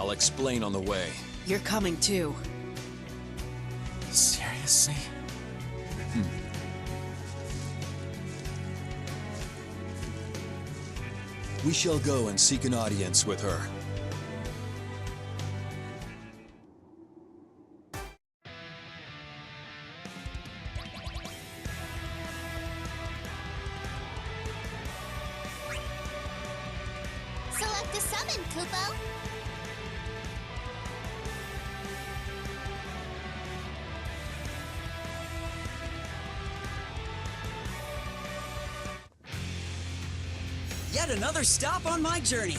I'll explain on the way. You're coming too. Seriously? We shall go and seek an audience with her. Select a summon, Kupo. Yet another stop on my journey.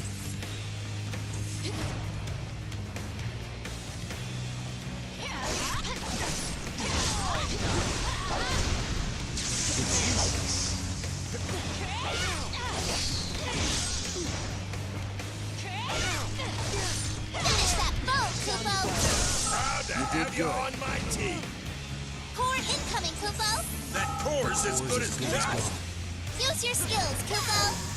Finish that foe, Kupo. Proud to have you on my team. Core incoming, Kupo. That core's as good as done. Use your skills, Kupo.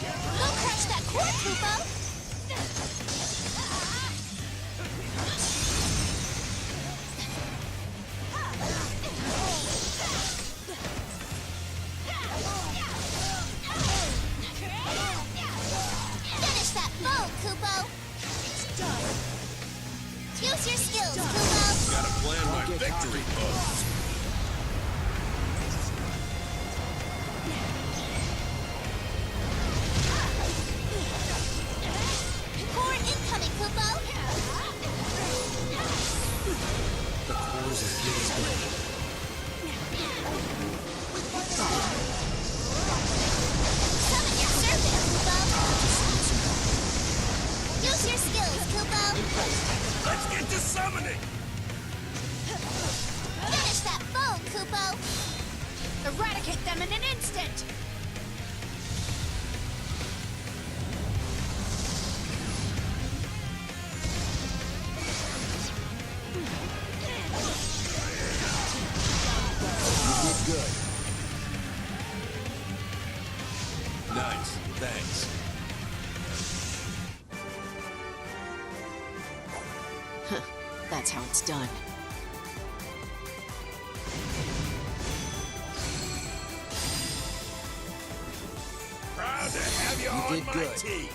Go crush that core, Kupo. Finish that foe, Kupo. Use your skills, Kupo. Gotta plan my victory pose. Core incoming, Kupo. The core's as good as gold. Summon your servant, Kupo. Use your skills, Kupo. Let's get to summoning. Finish that foe, Kupo. Eradicate them in an instant! You did good. Nice, thanks. That's how it's done. Proud to have you on did my good. team.